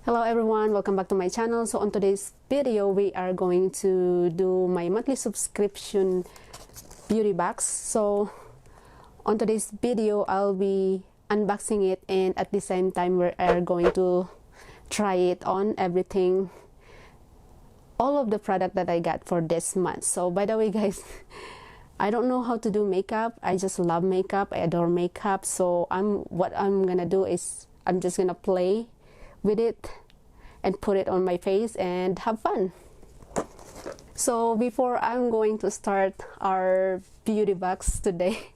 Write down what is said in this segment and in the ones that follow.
Hello everyone, welcome back to my channel. So on today's video, we are going to do my monthly subscription beauty box. So on today's video, I'll be unboxing it, and at the same time we are going to try it on everything, all of the product that I got for this month. So by the way guys, I don't know how to do makeup. I just love makeup. I adore makeup. So what I'm gonna do is I'm just gonna play with it and put it on my face and have fun. So before I'm going to start our beauty box today,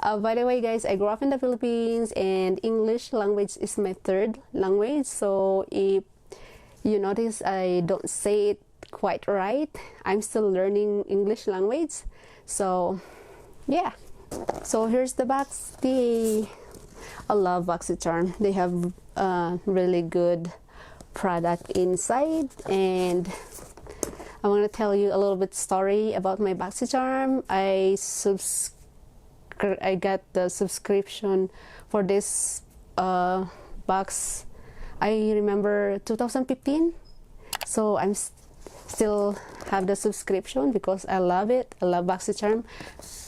by the way guys, I grew up in the Philippines and English language is my third language. So if you notice I don't say it quite right, I'm still learning English language. So yeah, so here's the box. I love BOXYCHARM. They have really good product inside, and I want to tell you a little bit story about my BOXYCHARM. I got the subscription for this box, I remember 2015. So I'm still have the subscription because I love it. I love BOXYCHARM,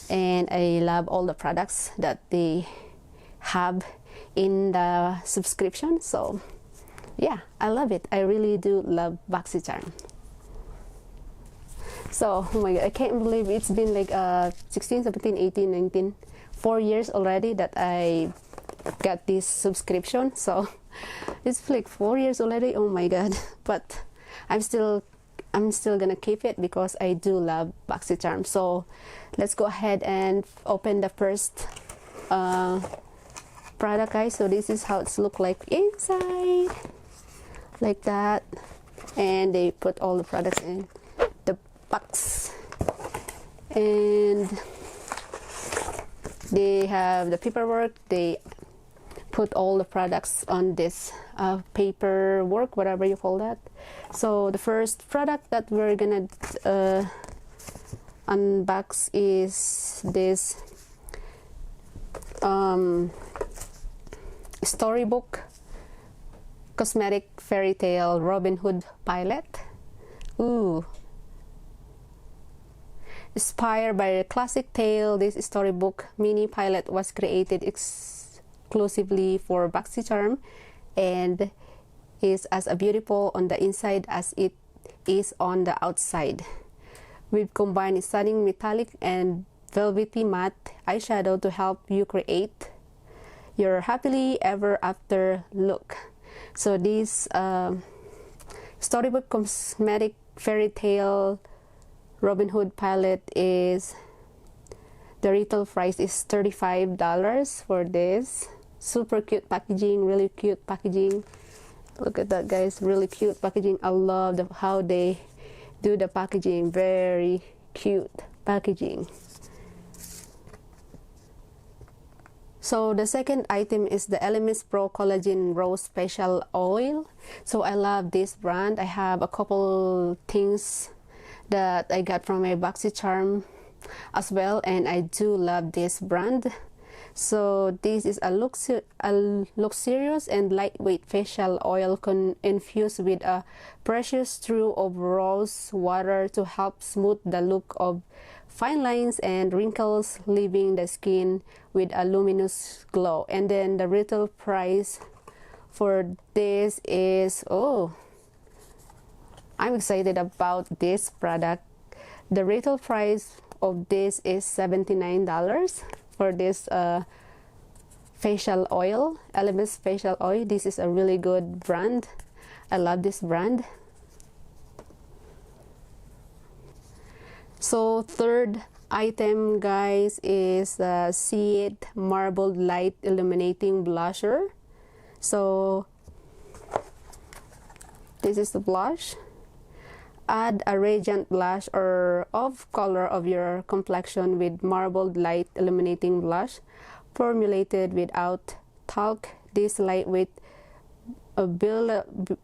and I love all the products that they have in the subscription. So yeah, I love it. I really do love BOXYCHARM. So oh my god, I can't believe it's been like 16, 17, 18, 19, 4 years already that I got this subscription. So it's like 4 years already. Oh my god. But I'm still gonna keep it because I do love BOXYCHARM. So let's go ahead and open the first product, guys. So this is how it's look like inside, like that, and they put all the products in the box, and they have the paperwork. They put all the products on this paperwork, whatever you call that. So the first product that we're gonna unbox is this storybook cosmetic fairy tale Robin Hood palette. Ooh. Inspired by a classic tale, this storybook mini palette was created exclusively for BOXYCHARM and is as beautiful on the inside as it is on the outside. We've combined stunning metallic and velvety matte eyeshadow to help you create your happily ever after look. So this storybook cosmetic fairy tale Robin Hood palette is, the retail price is $35 for this. Super cute packaging, really cute packaging. Look at that guys, really cute packaging. I love how they do the packaging. Very cute packaging. So the second item is the Elements Pro Collagen Rose Facial Oil. So I love this brand. I have a couple things that I got from my BOXYCHARM as well, and I do love this brand. So this is a luxurious and lightweight facial oil infused with a precious stream of rose water to help smooth the look of fine lines and wrinkles, leaving the skin with a luminous glow. And then the retail price for this is, oh, I'm excited about this product. The retail price of this is $79 for this facial oil, Elements Facial Oil. This is a really good brand. I love this brand. So third item guys is the See It Marbled Light Illuminating Blusher. So this is the blush. Add a radiant blush or of color of your complexion with Marbled Light Illuminating Blush formulated without talc. This lightweight buildable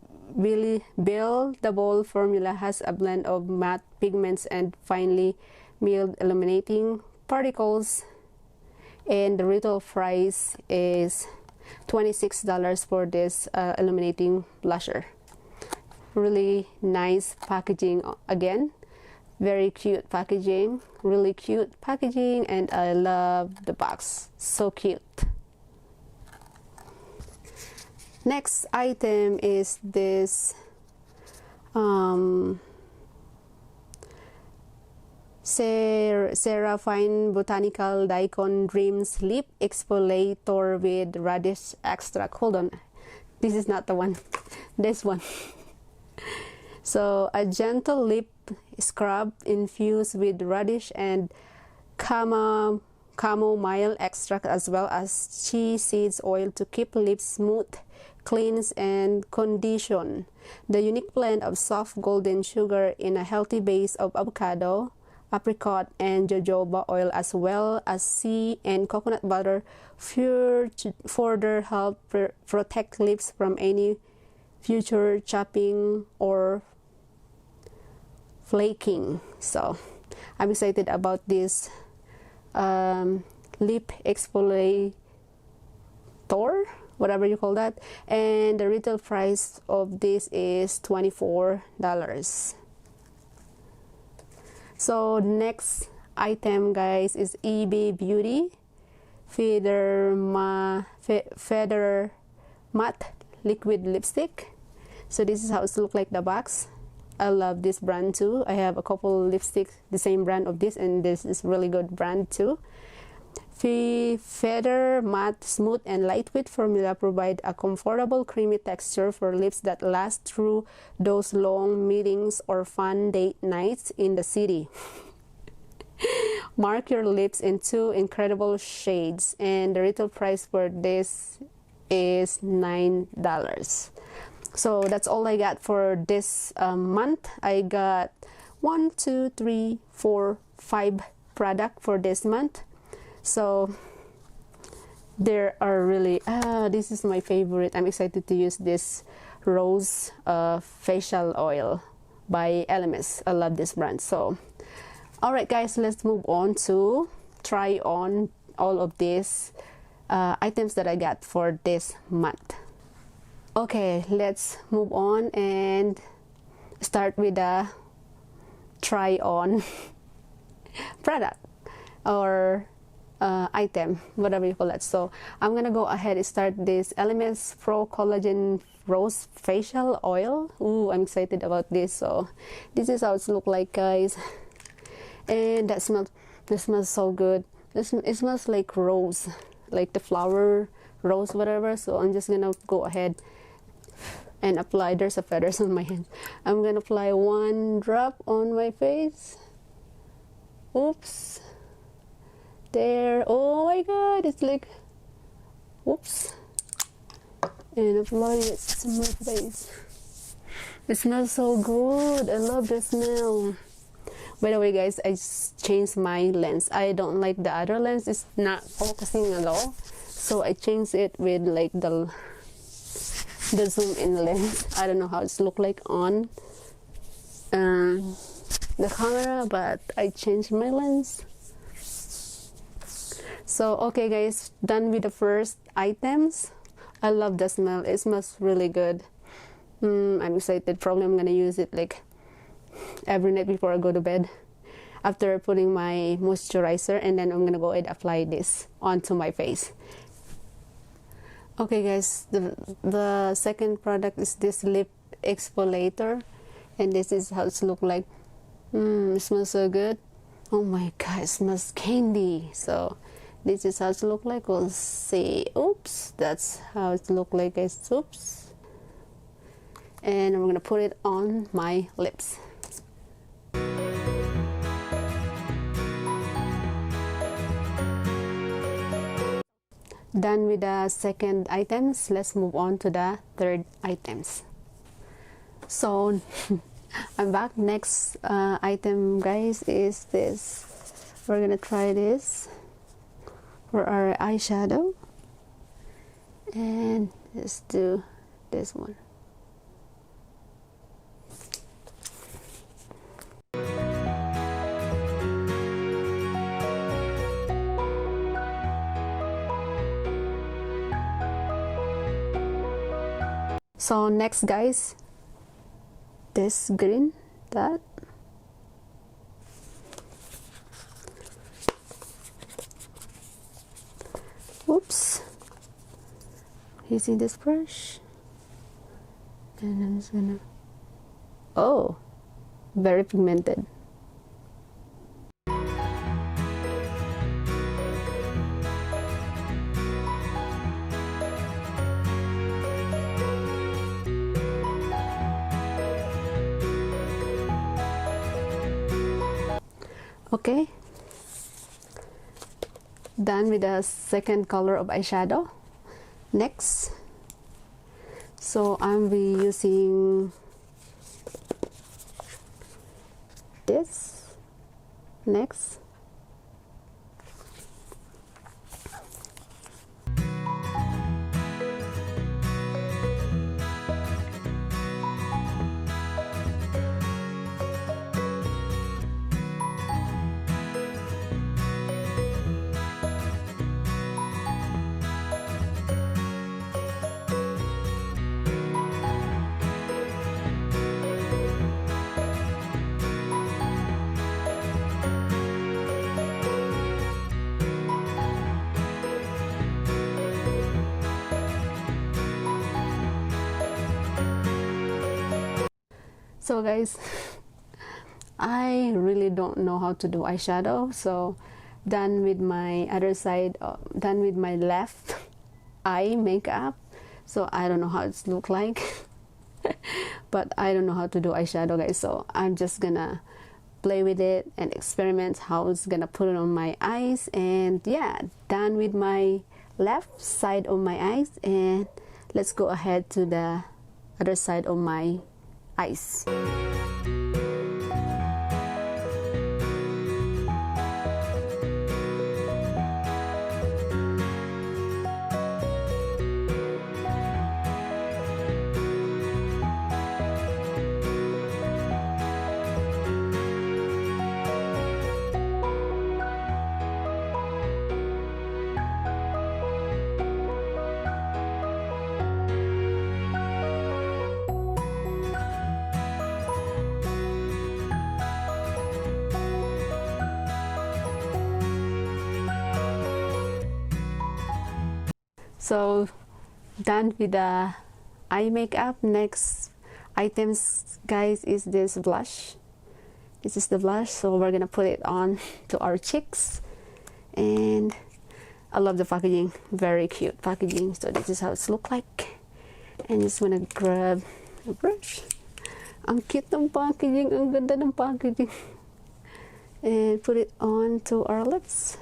formula has a blend of matte pigments and finely milled illuminating particles, and the retail price is $26 for this illuminating blusher. Really nice packaging again. Very cute packaging, really cute packaging, and I love the box, so cute. Next item is this Seraphine Botanical Daikon Dreams Lip Exfoliator with Radish Extract. Hold on, this is not the one, this one. So a gentle lip scrub infused with radish and chamomile extract, as well as chia seeds oil to keep lips smooth, cleanse, and condition. The unique blend of soft golden sugar in a healthy base of avocado, apricot, and jojoba oil, as well as sea and coconut butter, further help protect lips from any future chapping or flaking. So I'm excited about this lip exfoliator, whatever you call that, and the retail price of this is $24. So next item, guys, is EB Beauty Feather Matte Liquid Lipstick. So this is how it looks like, the box. I love this brand too. I have a couple lipsticks the same brand of this, and this is really good brand too. Feather Matte Smooth and Lightweight formula provide a comfortable creamy texture for lips that last through those long meetings or fun date nights in the city. Mark your lips in 2 incredible shades, and the retail price for this is $9. So that's all I got for this month. I got 1, 2, 3, 4, 5 product for this month. So there are really this is my favorite. I'm excited to use this rose facial oil by LMS. I love this brand. So alright guys, let's move on to try on all of these items that I got for this month. Okay, let's move on and start with the try on product or item, whatever you call it. So I'm gonna go ahead and start this LMS Pro Collagen Rose Facial Oil. Ooh, I'm excited about this. So this is how it looks like, guys, and this smells so good. It smells like rose, like the flower rose, whatever. So I'm just gonna go ahead and apply. There's a feathers on my hand. I'm gonna apply 1 drop on my face. Oops, there. Oh my god, it's like, oops, and apply it to my face. It smells so good. I love the smell. By the way, guys, I changed my lens. I don't like the other lens. It's not focusing at all, so I changed it with like the zoom in lens. I don't know how it's look like on the camera, but I changed my lens. So okay guys, done with the first items. I love the smell. It smells really good. I'm excited. Probably I'm gonna use it like every night before I go to bed, after putting my moisturizer, and then I'm gonna go and apply this onto my face. Okay guys, the second product is this lip exfoliator, and this is how it looks like. It smells so good. Oh my god, it smells candy. So this is how it looks like. We'll see. Oops, that's how it looks like, guys. Oops. And I'm gonna put it on my lips. Done with the second items, let's move on to the third items. So I'm back. Next item, guys, is this. We're gonna try this for our eyeshadow, and let's do this one. So next guys, this green, that. Whoops. Using this brush. And I'm just gonna, oh, very pigmented. Okay, done with the second color of eyeshadow. Next, so I'll be using this next. So guys, I really don't know how to do eyeshadow, so done with my other side, done with my left eye makeup. So I don't know how it's look like but I don't know how to do eyeshadow guys, so I'm just gonna play with it and experiment how it's gonna put it on my eyes. And yeah, done with my left side of my eyes, and let's go ahead to the other side of my eyes. So done with the eye makeup. Next items guys is this blush. This is the blush, so we're gonna put it on to our cheeks. And I love the packaging, very cute packaging. So this is how it's look like. And just wanna grab a brush. Ang cute ng packaging, ang ganda ng packaging. And put it on to our lips.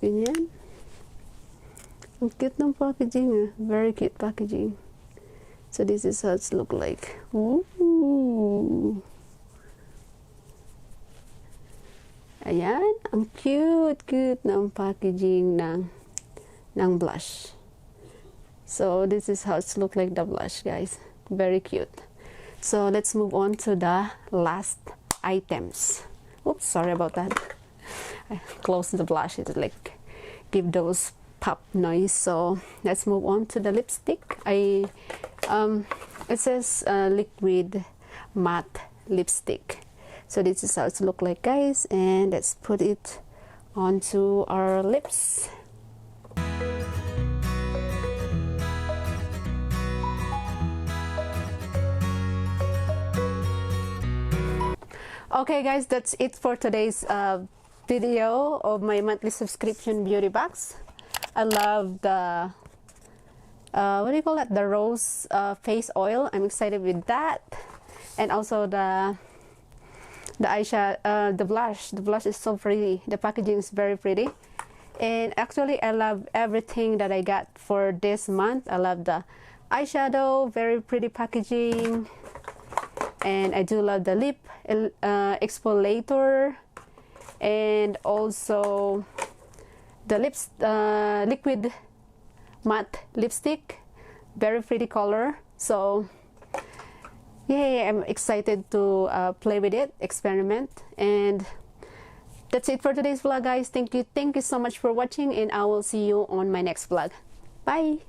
Ganyan. Ang cute ng packaging, very cute packaging. So this is how it's look like. Ooh. Ayan, ang cute ng packaging ng blush. So this is how it's look like, the blush guys, very cute. So let's move on to the last items. Oops, sorry about that. I closed the blush, it like give those pop noise. So let's move on to the lipstick. It says liquid matte lipstick. So this is how it look like guys, and let's put it onto our lips. Okay guys, that's it for today's video of my monthly subscription beauty box. I love the what do you call that, the rose face oil. I'm excited with that. And also the eyeshadow, the blush is so pretty. The packaging is very pretty. And actually I love everything that I got for this month. I love the eyeshadow, very pretty packaging. And I do love the lip exfoliator, and also the liquid matte lipstick, very pretty color. So yeah, I'm excited to play with it, experiment. And that's it for today's vlog guys. Thank you so much for watching, and I will see you on my next vlog. Bye!